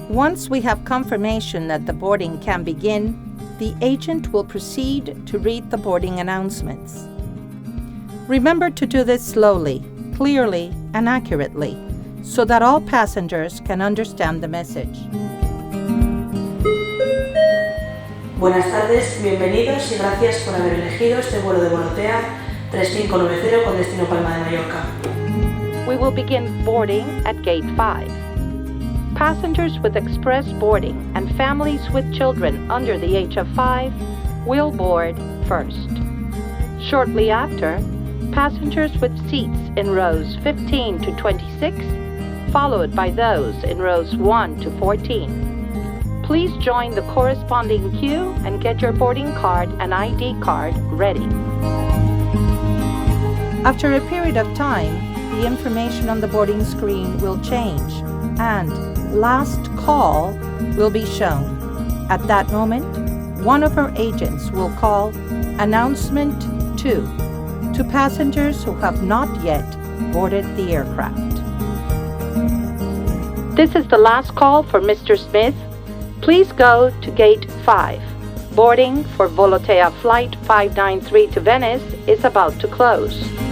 Once we have confirmation that the boarding can begin, the agent will proceed to read the boarding announcements. Remember to do this slowly, clearly, and accurately, so that all passengers can understand the message. Buenas tardes, bienvenidos y gracias por haber elegido este vuelo de Volotea 3590 con destino Palma de Mallorca. We will begin boarding at Gate 5. Passengers with express boarding and families with children under the age of 5 will board first. Shortly after, passengers with seats in rows 15 to 26, followed by those in rows 1 to 14. Please join the corresponding queue and get your boarding card and ID card ready. After a period of time, the information on the boarding screen will change and last call will be shown. At that moment, one of our agents will call Announcement 2 to passengers who have not yet boarded the aircraft. This is the last call for Mr. Smith. Please go to Gate 5. Boarding for Volotea Flight 593 to Venice is about to close.